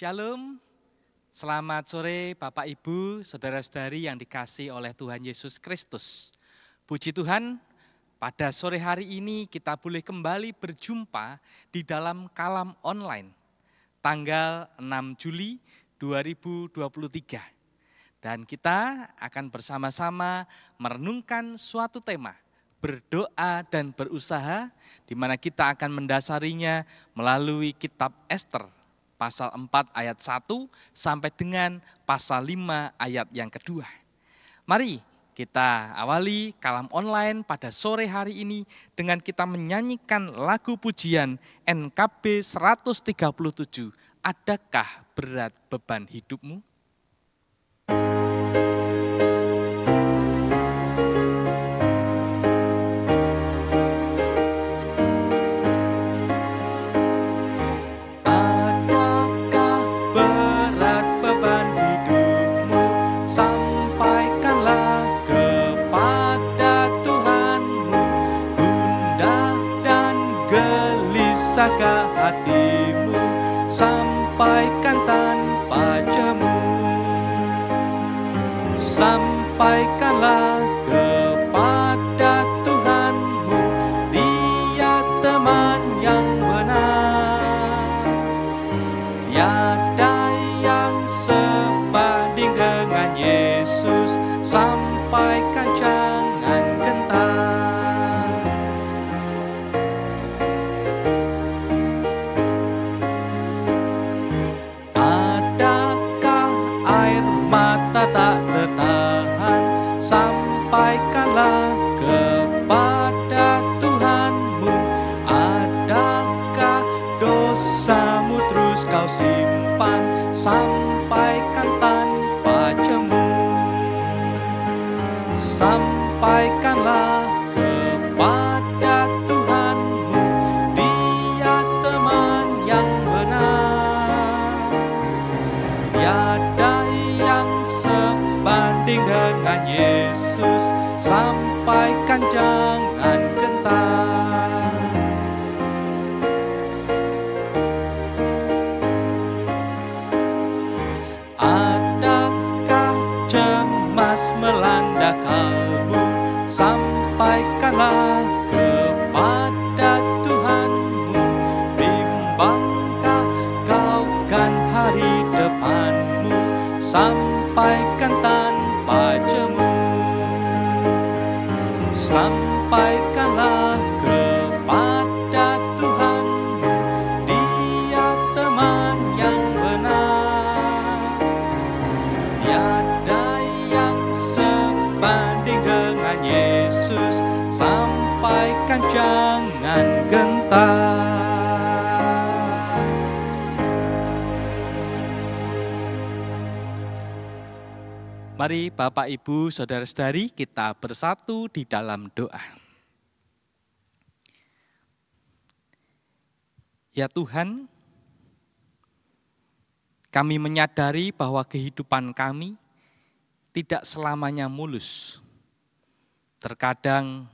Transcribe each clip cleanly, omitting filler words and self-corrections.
Shalom, selamat sore Bapak Ibu, Saudara-saudari yang dikasihi oleh Tuhan Yesus Kristus. Puji Tuhan, pada sore hari ini kita boleh kembali berjumpa di dalam Kalam Online, tanggal 6 Juli 2023. Dan kita akan bersama-sama merenungkan suatu tema, berdoa dan berusaha, di mana kita akan mendasarinya melalui kitab Ester, pasal 4 ayat 1 sampai dengan pasal 5 ayat yang kedua. Mari kita awali Kalam Online pada sore hari ini dengan kita menyanyikan lagu pujian NKB 137, Adakah Berat Beban Hidupmu? Hatimu sampaikan tanpa jemu, sampaikanlah kepada Tuhanmu, Dia teman yang benar. Tiada yang sebanding dengan Yesus, sampaikan jangan gentar. Mata tak tertahan, sampaikanlah kepada Tuhanmu. Adakah dosamu terus kau simpan, sampaikan tanpa jemu, sampaikanlah kepada Tuhanmu, Dia teman yang benar. Tiada sebanding dengan Yesus, sampaikan jangan gentar. Adakah cemas melanda kalbu, sampaikanlah kepada Tuhanmu. Bimbangkah kau kan hari depanmu, sampaikan tanpa jemu, sampaikanlah kepada Tuhanmu, Dia teman yang benar. Tiada yang sebanding dengan Yesus, sampaikan jangan gentar. Mari Bapak, Ibu, Saudara-saudari, kita bersatu di dalam doa. Ya Tuhan, kami menyadari bahwa kehidupan kami tidak selamanya mulus. Terkadang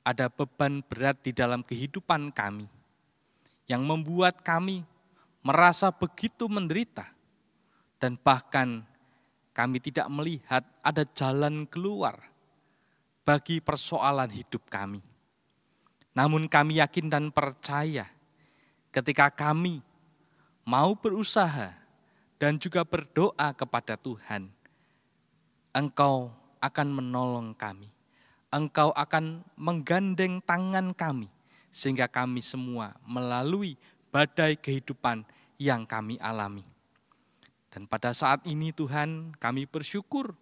ada beban berat di dalam kehidupan kami yang membuat kami merasa begitu menderita dan bahkan kami tidak melihat ada jalan keluar bagi persoalan hidup kami. Namun kami yakin dan percaya ketika kami mau berusaha dan juga berdoa kepada Tuhan, Engkau akan menolong kami. Engkau akan menggandeng tangan kami sehingga kami semua melalui badai kehidupan yang kami alami. Dan pada saat ini Tuhan, kami bersyukur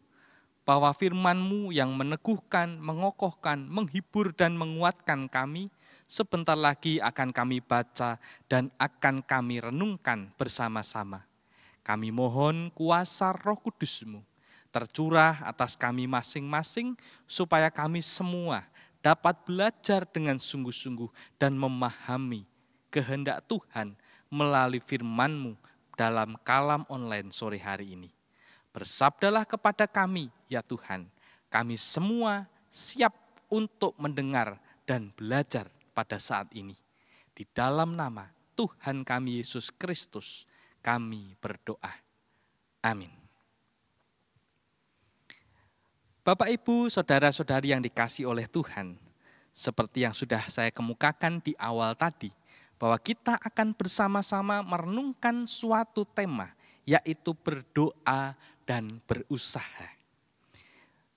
bahwa firman-Mu yang meneguhkan, mengokohkan, menghibur dan menguatkan kami, sebentar lagi akan kami baca dan akan kami renungkan bersama-sama. Kami mohon kuasa Roh Kudus-Mu tercurah atas kami masing-masing, supaya kami semua dapat belajar dengan sungguh-sungguh dan memahami kehendak Tuhan melalui firman-Mu dalam Kalam Online sore hari ini. Bersabdalah kepada kami, ya Tuhan, kami semua siap untuk mendengar dan belajar pada saat ini. Di dalam nama Tuhan kami Yesus Kristus, kami berdoa. Amin. Bapak, Ibu, saudara-saudari yang dikasihi oleh Tuhan, seperti yang sudah saya kemukakan di awal tadi, bahwa kita akan bersama-sama merenungkan suatu tema, yaitu berdoa dan berusaha.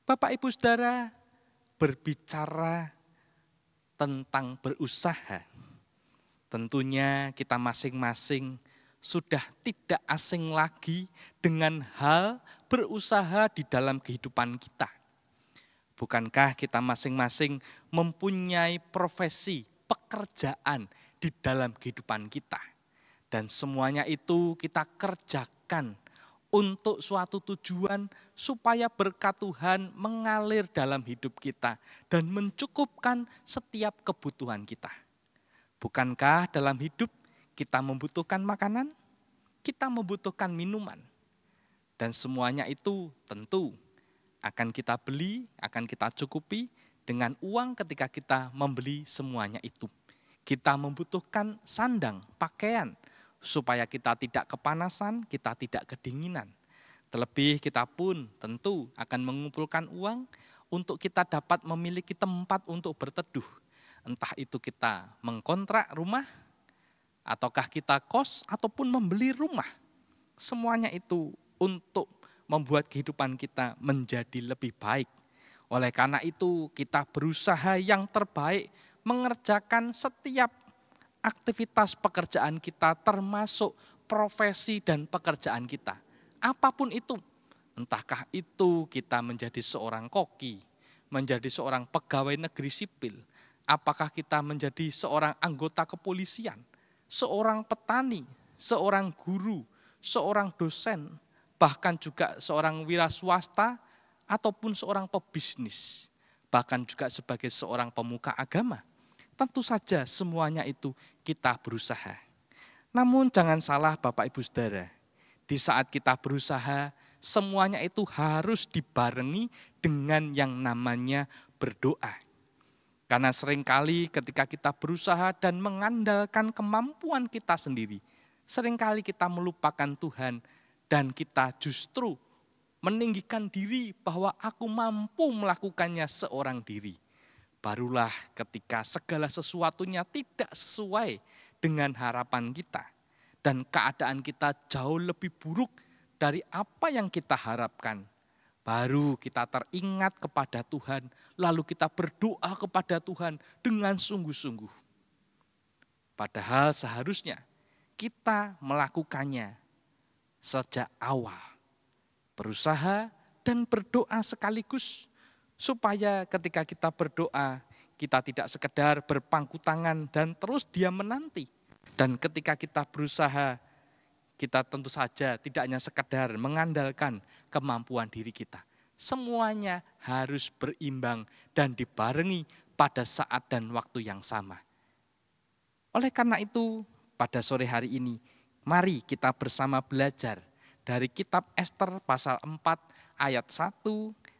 Bapak, Ibu, saudara, berbicara tentang berusaha, tentunya kita masing-masing sudah tidak asing lagi dengan hal berusaha di dalam kehidupan kita. Bukankah kita masing-masing mempunyai profesi, pekerjaan di dalam kehidupan kita? Dan semuanya itu kita kerjakan untuk suatu tujuan supaya berkat Tuhan mengalir dalam hidup kita dan mencukupkan setiap kebutuhan kita. Bukankah dalam hidup kita membutuhkan makanan, kita membutuhkan minuman, dan semuanya itu tentu akan kita beli, akan kita cukupi dengan uang ketika kita membeli semuanya itu. Kita membutuhkan sandang, pakaian, supaya kita tidak kepanasan, kita tidak kedinginan. Terlebih kita pun tentu akan mengumpulkan uang untuk kita dapat memiliki tempat untuk berteduh. Entah itu kita mengkontrak rumah, ataukah kita kos, ataupun membeli rumah. Semuanya itu untuk membuat kehidupan kita menjadi lebih baik. Oleh karena itu kita berusaha yang terbaik mengerjakan setiap aktivitas pekerjaan kita, termasuk profesi dan pekerjaan kita. Apapun itu, entahkah itu kita menjadi seorang koki, menjadi seorang pegawai negeri sipil, apakah kita menjadi seorang anggota kepolisian, seorang petani, seorang guru, seorang dosen, bahkan juga seorang wira swasta, ataupun seorang pebisnis, bahkan juga sebagai seorang pemuka agama. Tentu saja semuanya itu kita berusaha. Namun jangan salah Bapak Ibu Saudara, di saat kita berusaha, semuanya itu harus dibarengi dengan yang namanya berdoa. Karena seringkali ketika kita berusaha dan mengandalkan kemampuan kita sendiri, seringkali kita melupakan Tuhan dan kita justru meninggikan diri bahwa aku mampu melakukannya seorang diri. Barulah ketika segala sesuatunya tidak sesuai dengan harapan kita dan keadaan kita jauh lebih buruk dari apa yang kita harapkan, baru kita teringat kepada Tuhan, lalu kita berdoa kepada Tuhan dengan sungguh-sungguh. Padahal seharusnya kita melakukannya sejak awal. Berusaha dan berdoa sekaligus, supaya ketika kita berdoa, kita tidak sekedar berpangku tangan dan terus diam menanti. Dan ketika kita berusaha, kita tentu saja tidak hanya sekedar mengandalkan kemampuan diri kita. Semuanya harus berimbang dan dibarengi pada saat dan waktu yang sama. Oleh karena itu, pada sore hari ini, mari kita bersama belajar dari kitab Ester pasal 4 ayat 1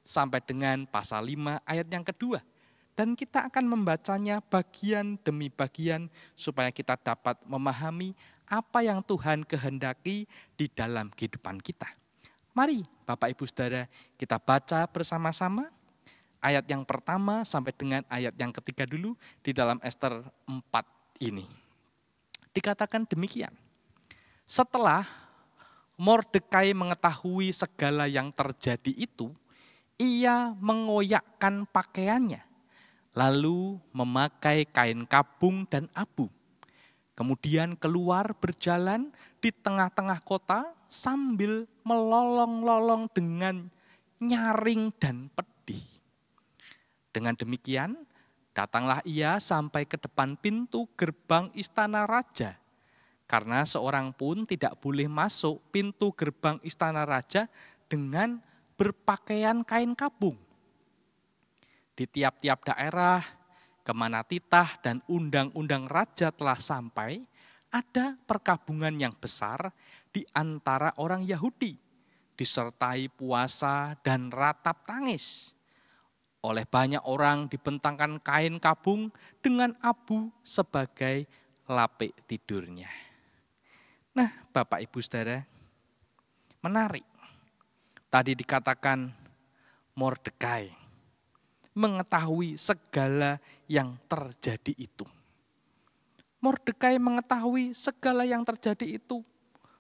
sampai dengan pasal 5 ayat yang kedua. Dan kita akan membacanya bagian demi bagian supaya kita dapat memahami apa yang Tuhan kehendaki di dalam kehidupan kita. Mari Bapak Ibu Saudara, kita baca bersama-sama ayat yang pertama sampai dengan ayat yang ketiga dulu di dalam Ester 4 ini. Dikatakan demikian, setelah Mordekai mengetahui segala yang terjadi itu, ia mengoyakkan pakaiannya, lalu memakai kain kabung dan abu. Kemudian keluar berjalan di tengah-tengah kota sambil melolong-lolong dengan nyaring dan pedih. Dengan demikian, datanglah ia sampai ke depan pintu gerbang istana raja. Karena seorang pun tidak boleh masuk pintu gerbang istana raja dengan berpakaian kain kabung. Di tiap-tiap daerah, kemana titah dan undang-undang raja telah sampai, ada perkabungan yang besar di antara orang Yahudi, disertai puasa dan ratap tangis. Oleh banyak orang dibentangkan kain kabung dengan abu sebagai lapik tidurnya. Nah, Bapak Ibu Saudara, menarik. Tadi dikatakan Mordekai mengetahui segala yang terjadi itu. Mordekai mengetahui segala yang terjadi itu.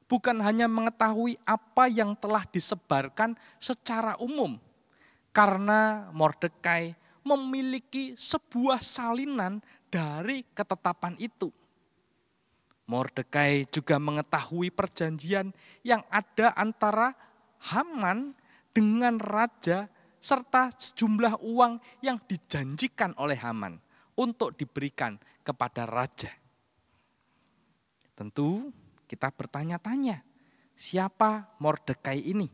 Bukan hanya mengetahui apa yang telah disebarkan secara umum. Karena Mordekai memiliki sebuah salinan dari ketetapan itu. Mordekai juga mengetahui perjanjian yang ada antara Haman dengan raja serta sejumlah uang yang dijanjikan oleh Haman untuk diberikan kepada raja. Tentu kita bertanya-tanya, siapa Mordekai ini?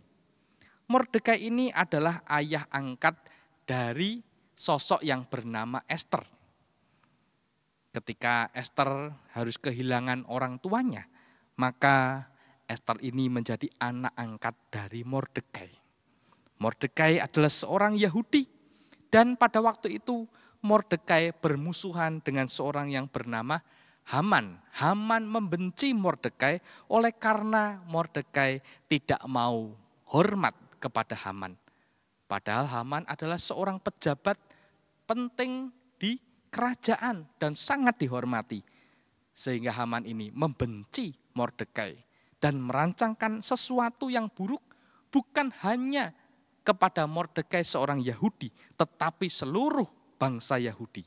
Mordekai ini adalah ayah angkat dari sosok yang bernama Ester. Ketika Ester harus kehilangan orang tuanya, maka Ester ini menjadi anak angkat dari Mordekai. Mordekai adalah seorang Yahudi, dan pada waktu itu Mordekai bermusuhan dengan seorang yang bernama Haman. Haman membenci Mordekai oleh karena Mordekai tidak mau hormat kepada Haman. Padahal Haman adalah seorang pejabat penting di kerajaan dan sangat dihormati. Sehingga Haman ini membenci Mordekai dan merancangkan sesuatu yang buruk bukan hanya kepada Mordekai seorang Yahudi, tetapi seluruh bangsa Yahudi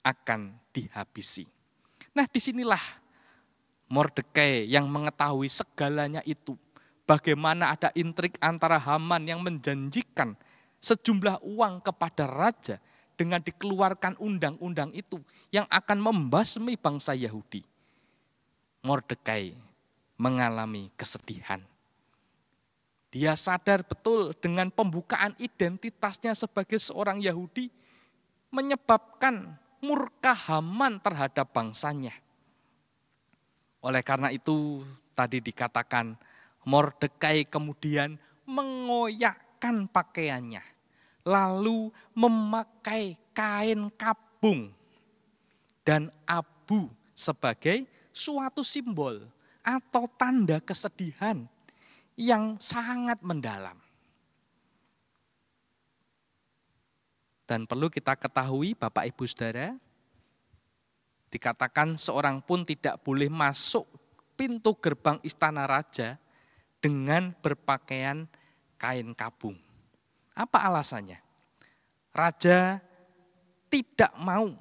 akan dihabisi. Nah, disinilah Mordekai yang mengetahui segalanya itu. Bagaimana ada intrik antara Haman yang menjanjikan sejumlah uang kepada raja dengan dikeluarkan undang-undang itu yang akan membasmi bangsa Yahudi. Mordekai mengalami kesedihan. Dia sadar betul dengan pembukaan identitasnya sebagai seorang Yahudi menyebabkan murka Haman terhadap bangsanya. Oleh karena itu tadi dikatakan Mordekai kemudian mengoyakkan pakaiannya, lalu memakai kain kabung dan abu sebagai suatu simbol atau tanda kesedihan yang sangat mendalam. Dan perlu kita ketahui Bapak Ibu Saudara, dikatakan seorang pun tidak boleh masuk pintu gerbang istana raja dengan berpakaian kain kabung. Apa alasannya? Raja tidak mau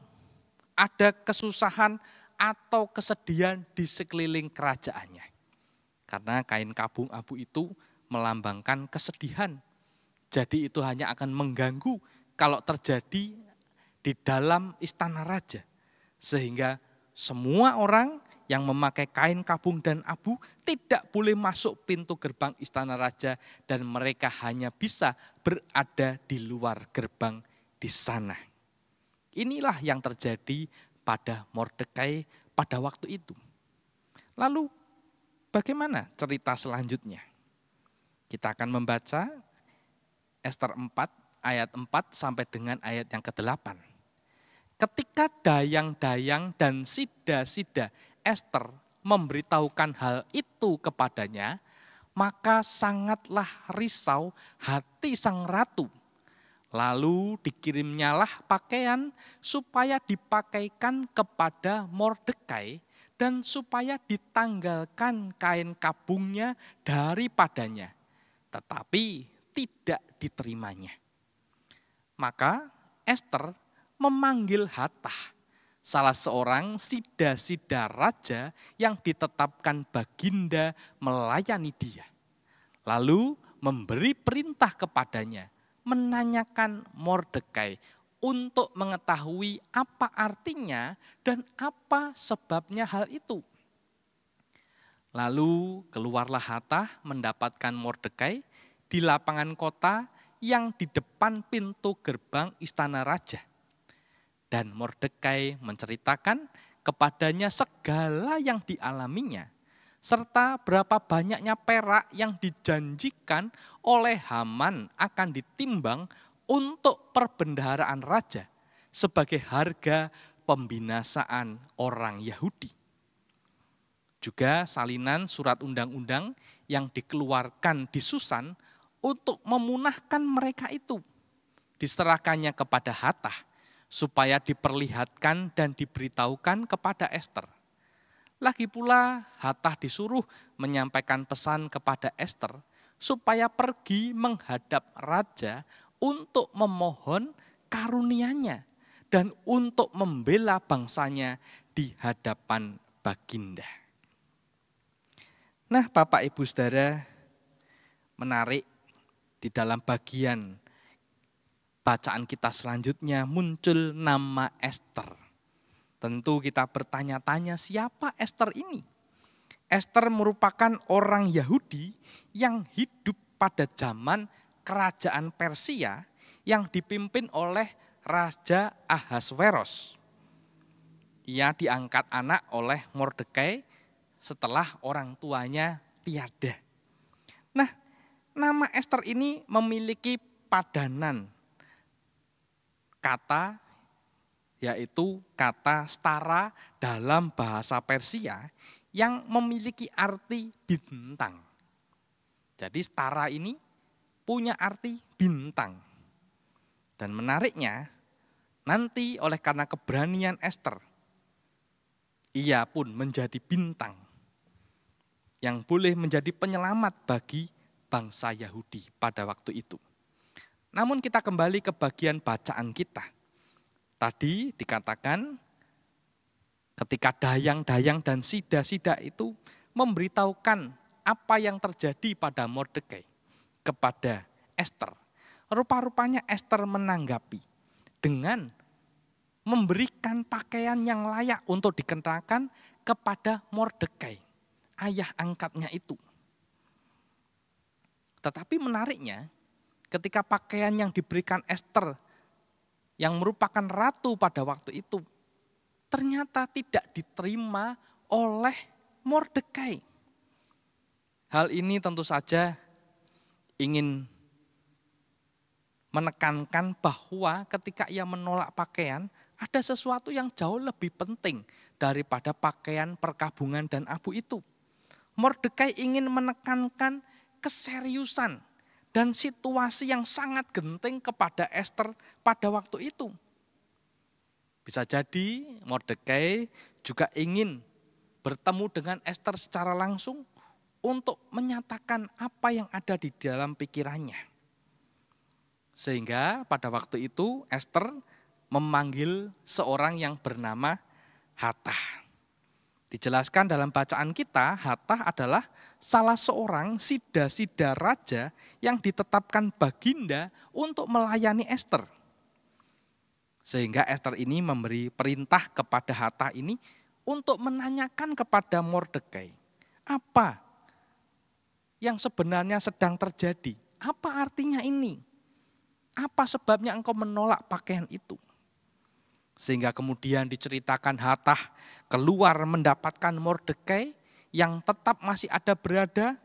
ada kesusahan atau kesedihan di sekeliling kerajaannya. Karena kain kabung abu itu melambangkan kesedihan. Jadi itu hanya akan mengganggu kalau terjadi di dalam istana raja. Sehingga semua orang yang memakai kain kabung dan abu tidak boleh masuk pintu gerbang istana raja dan mereka hanya bisa berada di luar gerbang di sana. Inilah yang terjadi pada Mordekai pada waktu itu. Lalu bagaimana cerita selanjutnya? Kita akan membaca Ester 4 ayat 4 sampai dengan ayat yang ke-8. Ketika dayang-dayang dan sida-sida Ester memberitahukan hal itu kepadanya, maka sangatlah risau hati sang ratu. Lalu dikirimnyalah pakaian supaya dipakaikan kepada Mordekai dan supaya ditanggalkan kain kabungnya daripadanya. Tetapi tidak diterimanya. Maka Ester memanggil Hatah, salah seorang sida-sida raja yang ditetapkan baginda melayani dia. Lalu memberi perintah kepadanya, menanyakan Mordekai untuk mengetahui apa artinya dan apa sebabnya hal itu. Lalu keluarlah Hatah mendapatkan Mordekai di lapangan kota yang di depan pintu gerbang istana raja. Dan Mordekai menceritakan kepadanya segala yang dialaminya, serta berapa banyaknya perak yang dijanjikan oleh Haman akan ditimbang untuk perbendaharaan raja sebagai harga pembinasaan orang Yahudi. Juga salinan surat undang-undang yang dikeluarkan di Susan untuk memunahkan mereka itu. Diserahkannya kepada Hatah supaya diperlihatkan dan diberitahukan kepada Ester. Lagi pula Hatah disuruh menyampaikan pesan kepada Ester supaya pergi menghadap raja untuk memohon karunia-Nya dan untuk membela bangsanya di hadapan Baginda. Nah, Bapak Ibu Saudara, menarik di dalam bagian bacaan kita selanjutnya muncul nama Ester. Tentu kita bertanya-tanya, siapa Ester ini? Ester merupakan orang Yahudi yang hidup pada zaman kerajaan Persia yang dipimpin oleh Raja Ahasveros. Ia diangkat anak oleh Mordekai setelah orang tuanya tiada. Nah, nama Ester ini memiliki padanan kata, yaitu kata stara dalam bahasa Persia yang memiliki arti bintang. Jadi stara ini punya arti bintang. Dan menariknya, nanti oleh karena keberanian Ester, ia pun menjadi bintang yang boleh menjadi penyelamat bagi bangsa Yahudi pada waktu itu. Namun kita kembali ke bagian bacaan kita. Tadi dikatakan ketika dayang-dayang dan sida-sida itu memberitahukan apa yang terjadi pada Mordekai kepada Ester. Rupa-rupanya Ester menanggapi dengan memberikan pakaian yang layak untuk dikenakan kepada Mordekai, ayah angkatnya itu. Tetapi menariknya, ketika pakaian yang diberikan Ester yang merupakan ratu pada waktu itu, ternyata tidak diterima oleh Mordekai. Hal ini tentu saja ingin menekankan bahwa ketika ia menolak pakaian, ada sesuatu yang jauh lebih penting daripada pakaian perkabungan dan abu itu. Mordekai ingin menekankan keseriusan dan situasi yang sangat genting kepada Ester pada waktu itu. Bisa jadi Mordekai juga ingin bertemu dengan Ester secara langsung untuk menyatakan apa yang ada di dalam pikirannya. Sehingga pada waktu itu Ester memanggil seorang yang bernama Hatah. Dijelaskan dalam bacaan kita, Hatah adalah salah seorang sida-sida raja yang ditetapkan Baginda untuk melayani Ester. Sehingga Ester ini memberi perintah kepada Hatah ini untuk menanyakan kepada Mordekai, apa yang sebenarnya sedang terjadi? Apa artinya ini? Apa sebabnya engkau menolak pakaian itu? Sehingga kemudian diceritakan Hatah keluar mendapatkan Mordekai yang tetap masih ada berada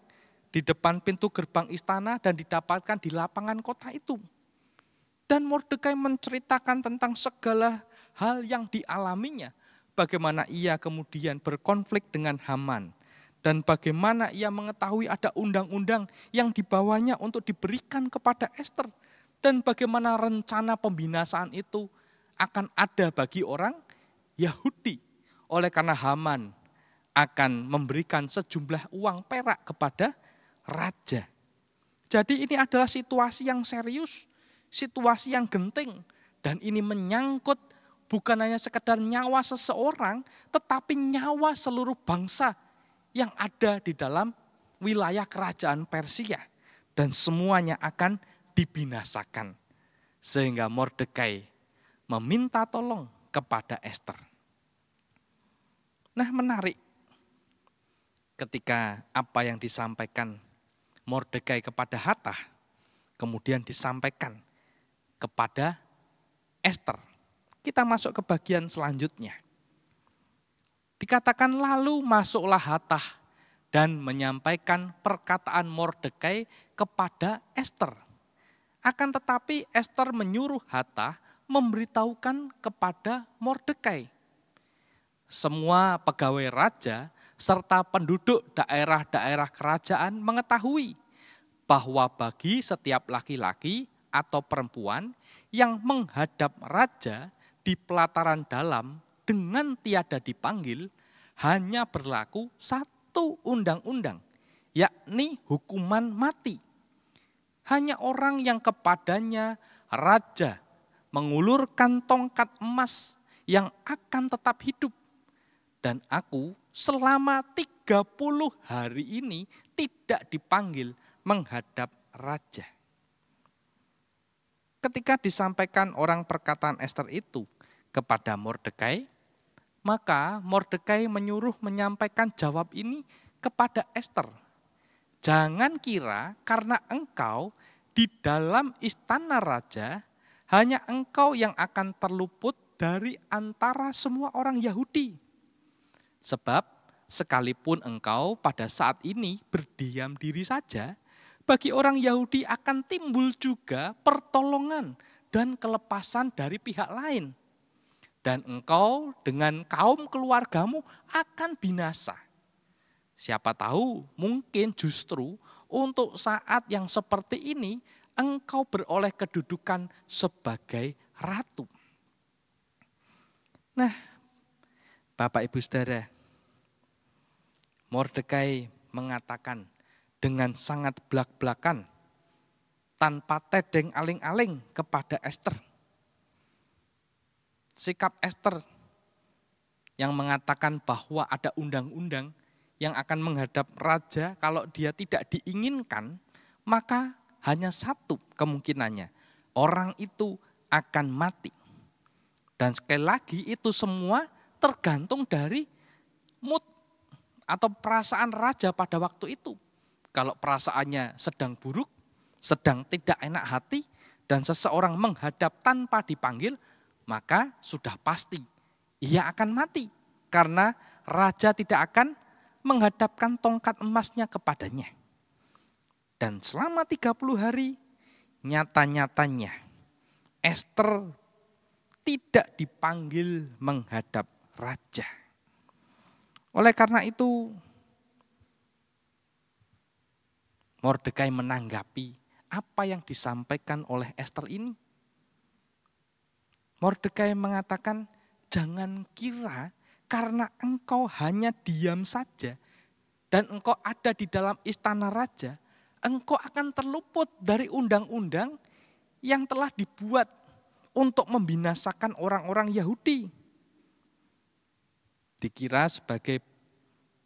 di depan pintu gerbang istana dan didapatkan di lapangan kota itu. Dan Mordekai menceritakan tentang segala hal yang dialaminya. Bagaimana ia kemudian berkonflik dengan Haman. Dan bagaimana ia mengetahui ada undang-undang yang dibawanya untuk diberikan kepada Ester. Dan bagaimana rencana pembinasaan itu akan ada bagi orang Yahudi. Oleh karena Haman akan memberikan sejumlah uang perak kepada raja. Jadi ini adalah situasi yang serius, situasi yang genting. Dan ini menyangkut bukan hanya sekedar nyawa seseorang, tetapi nyawa seluruh bangsa yang ada di dalam wilayah kerajaan Persia. Dan semuanya akan dibinasakan. Sehingga Mordekai meminta tolong kepada Ester. Nah, menarik ketika apa yang disampaikan Mordekai kepada Hatah kemudian disampaikan kepada Ester. Kita masuk ke bagian selanjutnya. Dikatakan lalu masuklah Hatah dan menyampaikan perkataan Mordekai kepada Ester. Akan tetapi Ester menyuruh Hatah memberitahukan kepada Mordekai. Semua pegawai raja serta penduduk daerah-daerah kerajaan mengetahui bahwa bagi setiap laki-laki atau perempuan yang menghadap raja di pelataran dalam dengan tiada dipanggil, hanya berlaku satu undang-undang, yakni hukuman mati. Hanya orang yang kepadanya raja mengulurkan tongkat emas yang akan tetap hidup. Dan aku selama 30 hari ini tidak dipanggil menghadap raja. Ketika disampaikan orang perkataan Ester itu kepada Mordekai, maka Mordekai menyuruh menyampaikan jawab ini kepada Ester. Jangan kira karena engkau di dalam istana raja, hanya engkau yang akan terluput dari antara semua orang Yahudi. Sebab sekalipun engkau pada saat ini berdiam diri saja, bagi orang Yahudi akan timbul juga pertolongan dan kelepasan dari pihak lain. Dan engkau dengan kaum keluargamu akan binasa. Siapa tahu mungkin justru untuk saat yang seperti ini engkau beroleh kedudukan sebagai ratu. Nah, Bapak Ibu Saudara, Mordekai mengatakan dengan sangat belak-belakan, tanpa tedeng aling-aling kepada Ester. Sikap Ester yang mengatakan bahwa ada undang-undang yang akan menghadap raja kalau dia tidak diinginkan, maka hanya satu kemungkinannya, orang itu akan mati. Dan sekali lagi itu semua tergantung dari mood atau perasaan raja pada waktu itu. Kalau perasaannya sedang buruk, sedang tidak enak hati, dan seseorang menghadap tanpa dipanggil, maka sudah pasti ia akan mati. Karena raja tidak akan menghadapkan tongkat emasnya kepadanya. Dan selama 30 hari, nyata-nyatanya Ester tidak dipanggil menghadap raja. Oleh karena itu, Mordekai menanggapi apa yang disampaikan oleh Ester ini. Mordekai mengatakan, jangan kira karena engkau hanya diam saja dan engkau ada di dalam istana raja, engkau akan terluput dari undang-undang yang telah dibuat untuk membinasakan orang-orang Yahudi. Dikira sebagai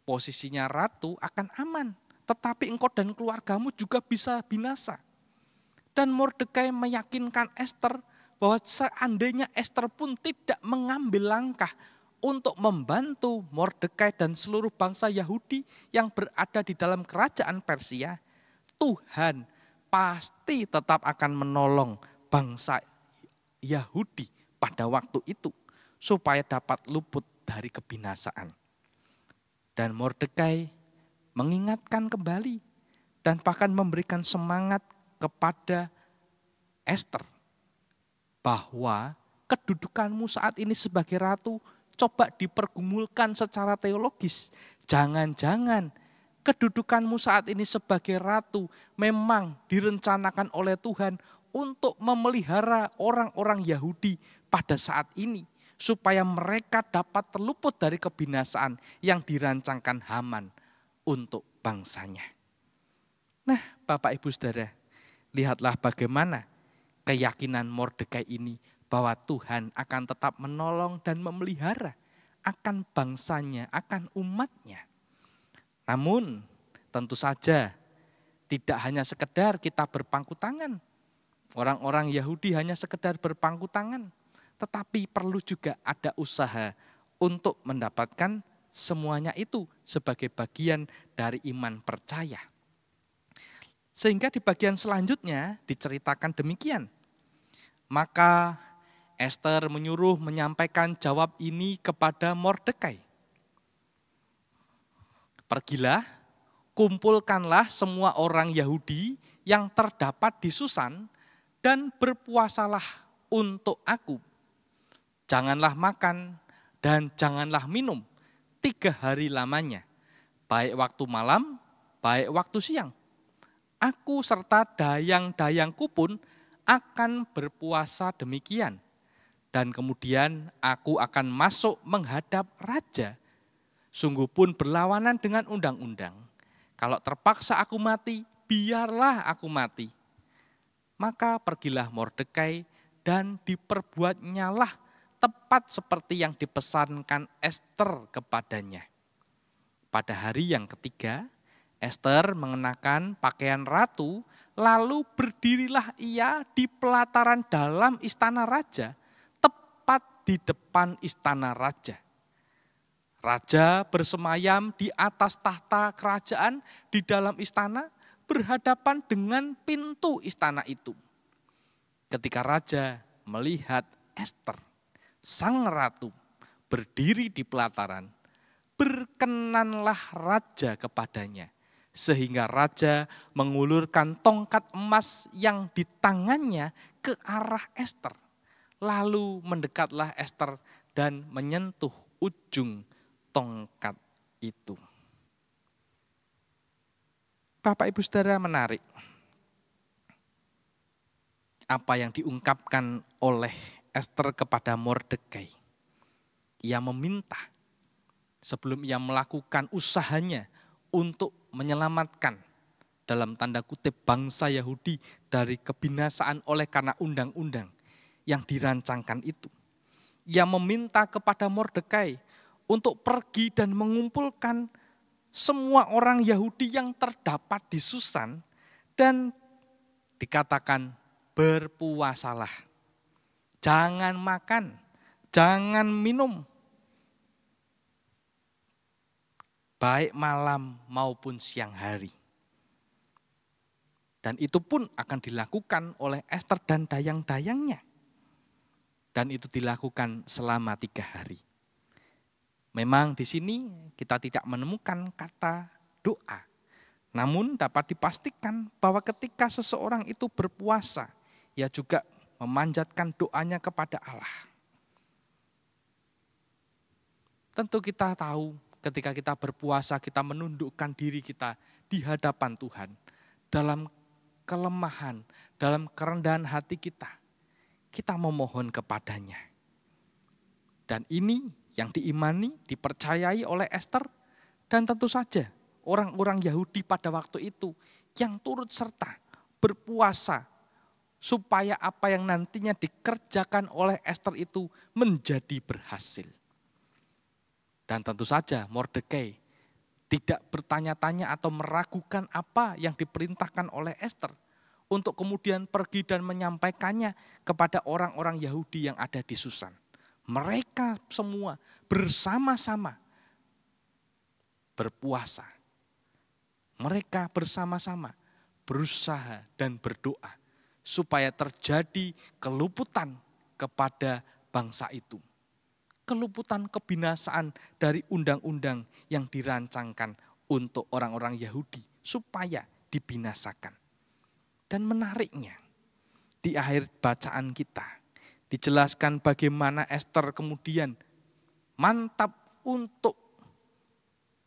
posisinya ratu akan aman, tetapi engkau dan keluargamu juga bisa binasa. Dan Mordekai meyakinkan Ester bahwa seandainya Ester pun tidak mengambil langkah untuk membantu Mordekai dan seluruh bangsa Yahudi yang berada di dalam kerajaan Persia, Tuhan pasti tetap akan menolong bangsa Yahudi pada waktu itu supaya dapat luput dari kebinasaan. Dan Mordekai mengingatkan kembali dan bahkan memberikan semangat kepada Ester bahwa kedudukanmu saat ini sebagai ratu coba dipergumulkan secara teologis. Jangan-jangan kedudukanmu saat ini sebagai ratu memang direncanakan oleh Tuhan untuk memelihara orang-orang Yahudi pada saat ini, supaya mereka dapat terluput dari kebinasaan yang dirancangkan Haman untuk bangsanya. Nah, Bapak Ibu Saudara, lihatlah bagaimana keyakinan Mordekai ini bahwa Tuhan akan tetap menolong dan memelihara akan bangsanya, akan umatnya. Namun tentu saja tidak hanya sekedar kita berpangku tangan. Orang-orang Yahudi hanya sekedar berpangku tangan. Tetapi perlu juga ada usaha untuk mendapatkan semuanya itu sebagai bagian dari iman percaya. Sehingga di bagian selanjutnya diceritakan demikian. Maka Ester menyuruh menyampaikan jawab ini kepada Mordekai. Pergilah, kumpulkanlah semua orang Yahudi yang terdapat di Susan dan berpuasalah untuk aku. Janganlah makan dan janganlah minum 3 hari lamanya. baik waktu malam, baik waktu siang. Aku serta dayang-dayangku pun akan berpuasa demikian. Dan kemudian aku akan masuk menghadap raja. Sungguh pun berlawanan dengan undang-undang. Kalau terpaksa aku mati, biarlah aku mati. Maka pergilah Mordekai dan diperbuatnyalah tepat seperti yang dipesankan Ester kepadanya. Pada hari yang ketiga, Ester mengenakan pakaian ratu, lalu berdirilah ia di pelataran dalam istana raja, tepat di depan istana raja. Raja bersemayam di atas tahta kerajaan di dalam istana, berhadapan dengan pintu istana itu. Ketika raja melihat Ester, sang ratu, berdiri di pelataran, berkenanlah raja kepadanya, sehingga raja mengulurkan tongkat emas yang di tangannya ke arah Ester. Lalu mendekatlah Ester dan menyentuh ujung tongkat itu. Bapak Ibu Saudara, menarik apa yang diungkapkan oleh Ester kepada Mordekai. Ia meminta sebelum ia melakukan usahanya untuk menyelamatkan dalam tanda kutip bangsa Yahudi dari kebinasaan oleh karena undang-undang yang dirancangkan itu. Ia meminta kepada Mordekai untuk pergi dan mengumpulkan semua orang Yahudi yang terdapat di Susan dan dikatakan berpuasalah. Jangan makan, jangan minum, baik malam maupun siang hari. Dan itu pun akan dilakukan oleh Ester dan dayang-dayangnya. Dan itu dilakukan selama 3 hari. Memang di sini kita tidak menemukan kata doa. Namun dapat dipastikan bahwa ketika seseorang itu berpuasa, ia juga memanjatkan doanya kepada Allah. Tentu kita tahu ketika kita berpuasa, kita menundukkan diri kita di hadapan Tuhan. Dalam kelemahan, dalam kerendahan hati kita memohon kepadanya. Dan ini yang diimani, dipercayai oleh Ester, dan tentu saja orang-orang Yahudi pada waktu itu yang turut serta berpuasa supaya apa yang nantinya dikerjakan oleh Ester itu menjadi berhasil. Dan tentu saja Mordekai tidak bertanya-tanya atau meragukan apa yang diperintahkan oleh Ester untuk kemudian pergi dan menyampaikannya kepada orang-orang Yahudi yang ada di Susan. Mereka semua bersama-sama berpuasa. Mereka bersama-sama berusaha dan berdoa supaya terjadi keluputan kepada bangsa itu. Keluputan kebinasaan dari undang-undang yang dirancangkan untuk orang-orang Yahudi supaya dibinasakan. Dan menariknya, di akhir bacaan kita dijelaskan bagaimana Ester kemudian mantap untuk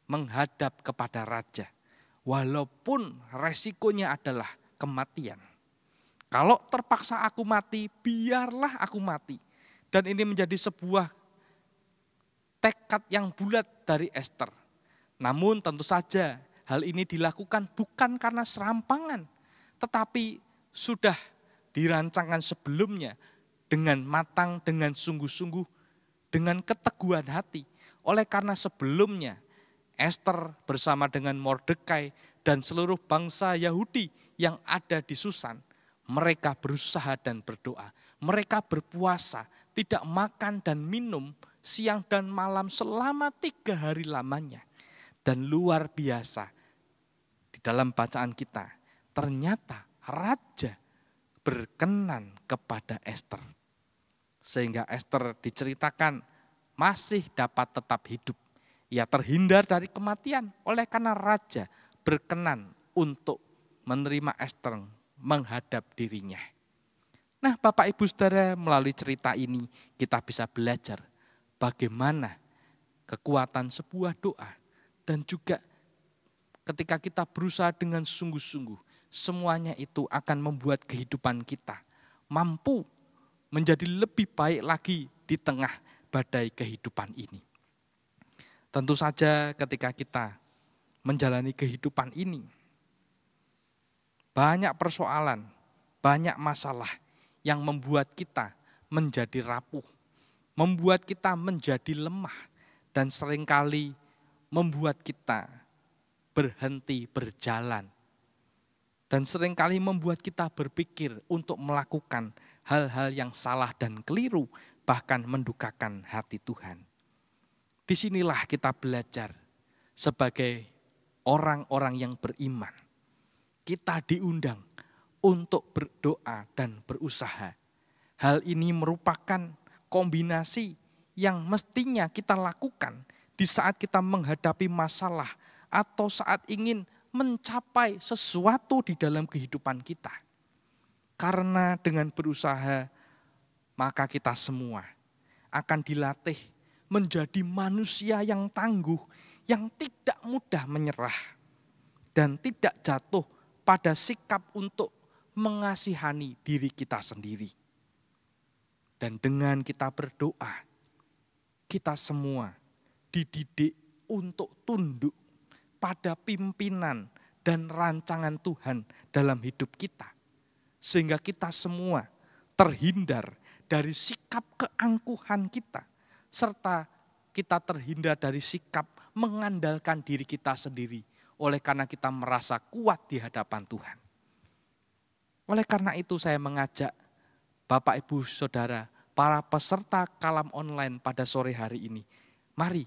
menghadap kepada raja. Walaupun resikonya adalah kematian. Kalau terpaksa aku mati, biarlah aku mati. Dan ini menjadi sebuah tekad yang bulat dari Ester. Namun tentu saja hal ini dilakukan bukan karena serampangan, tetapi sudah dirancangkan sebelumnya dengan matang, dengan sungguh-sungguh, dengan keteguhan hati. Oleh karena sebelumnya Ester bersama dengan Mordekai dan seluruh bangsa Yahudi yang ada di Susan, mereka berusaha dan berdoa. Mereka berpuasa, tidak makan dan minum siang dan malam selama 3 hari lamanya. Dan luar biasa, di dalam bacaan kita, ternyata raja berkenan kepada Ester. Sehingga Ester diceritakan masih dapat tetap hidup. Ia terhindar dari kematian oleh karena raja berkenan untuk menerima Ester menghadap dirinya. Nah, Bapak Ibu Saudara, melalui cerita ini kita bisa belajar bagaimana kekuatan sebuah doa dan juga ketika kita berusaha dengan sungguh-sungguh, semuanya itu akan membuat kehidupan kita mampu menjadi lebih baik lagi di tengah badai kehidupan ini. Tentu saja ketika kita menjalani kehidupan ini, banyak persoalan, banyak masalah yang membuat kita menjadi rapuh, membuat kita menjadi lemah, dan seringkali membuat kita berhenti berjalan. Dan seringkali membuat kita berpikir untuk melakukan hal-hal yang salah dan keliru, bahkan mendukakan hati Tuhan. Disinilah kita belajar sebagai orang-orang yang beriman. Kita diundang untuk berdoa dan berusaha. Hal ini merupakan kombinasi yang mestinya kita lakukan di saat kita menghadapi masalah atau saat ingin mencapai sesuatu di dalam kehidupan kita. Karena dengan berusaha, maka kita semua akan dilatih menjadi manusia yang tangguh, yang tidak mudah menyerah, dan tidak jatuh pada sikap untuk mengasihani diri kita sendiri. Dan dengan kita berdoa, kita semua dididik untuk tunduk pada pimpinan dan rancangan Tuhan dalam hidup kita. Sehingga kita semua terhindar dari sikap keangkuhan kita, serta kita terhindar dari sikap mengandalkan diri kita sendiri, oleh karena kita merasa kuat di hadapan Tuhan. Oleh karena itu saya mengajak Bapak, Ibu, Saudara, para peserta kalam online pada sore hari ini, mari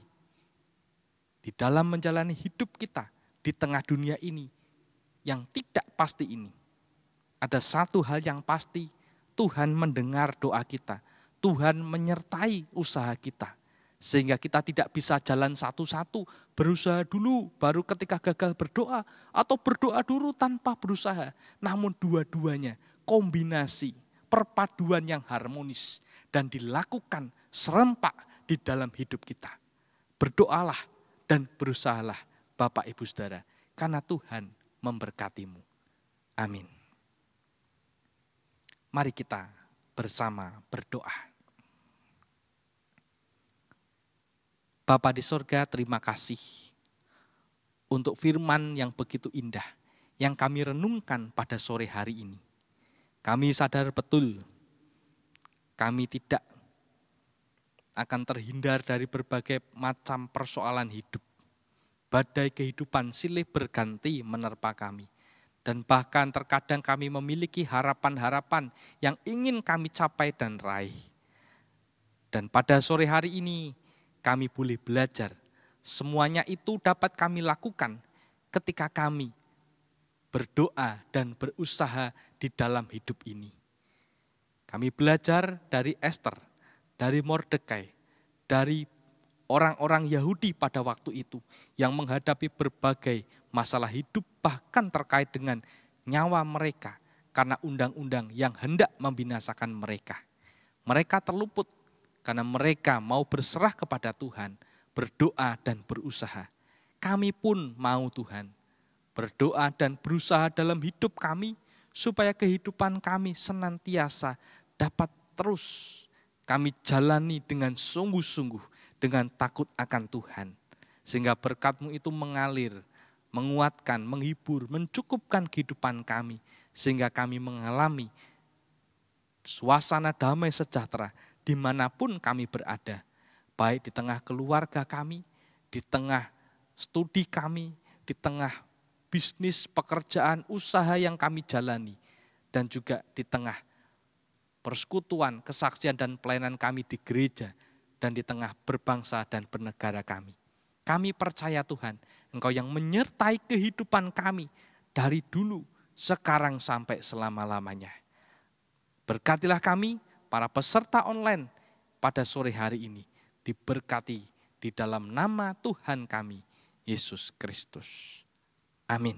di dalam menjalani hidup kita di tengah dunia ini yang tidak pasti ini, ada satu hal yang pasti, Tuhan mendengar doa kita, Tuhan menyertai usaha kita, sehingga kita tidak bisa jalan satu-satu, berusaha dulu, baru ketika gagal berdoa, atau berdoa dulu tanpa berusaha. Namun dua-duanya kombinasi, perpaduan yang harmonis, dan dilakukan serempak di dalam hidup kita. Berdoalah dan berusahalah Bapak, Ibu, Saudara, karena Tuhan memberkatimu. Amin. Mari kita bersama berdoa. Bapa di sorga, terima kasih untuk firman yang begitu indah yang kami renungkan pada sore hari ini. Kami sadar betul, kami tidak akan terhindar dari berbagai macam persoalan hidup. Badai kehidupan silih berganti menerpa kami. Dan bahkan terkadang kami memiliki harapan-harapan yang ingin kami capai dan raih. Dan pada sore hari ini kami boleh belajar. Semuanya itu dapat kami lakukan ketika kami berdoa dan berusaha di dalam hidup ini. Kami belajar dari Esther, dari Mordekai, dari orang-orang Yahudi pada waktu itu yang menghadapi berbagai masalah hidup bahkan terkait dengan nyawa mereka karena undang-undang yang hendak membinasakan mereka. Mereka terluput karena mereka mau berserah kepada Tuhan, berdoa dan berusaha. Kami pun mau Tuhan berdoa dan berusaha dalam hidup kami supaya kehidupan kami senantiasa dapat terus kami jalani dengan sungguh-sungguh, dengan takut akan Tuhan. Sehingga berkat-Mu itu mengalir, menguatkan, menghibur, mencukupkan kehidupan kami. Sehingga kami mengalami suasana damai sejahtera dimanapun kami berada. Baik di tengah keluarga kami, di tengah studi kami, di tengah bisnis, pekerjaan, usaha yang kami jalani. Dan juga di tengah persekutuan, kesaksian dan pelayanan kami di gereja dan di tengah berbangsa dan bernegara kami. Kami percaya Tuhan, Engkau yang menyertai kehidupan kami dari dulu, sekarang sampai selama-lamanya. Berkatilah kami, para peserta online pada sore hari ini, diberkati di dalam nama Tuhan kami, Yesus Kristus. Amin.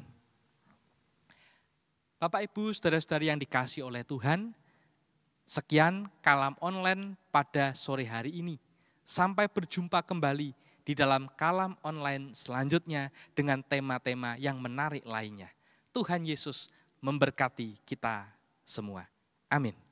Bapak, Ibu, saudara-saudari yang dikasihi oleh Tuhan, sekian kalam online pada sore hari ini. Sampai berjumpa kembali di dalam kalam online selanjutnya dengan tema-tema yang menarik lainnya. Tuhan Yesus memberkati kita semua. Amin.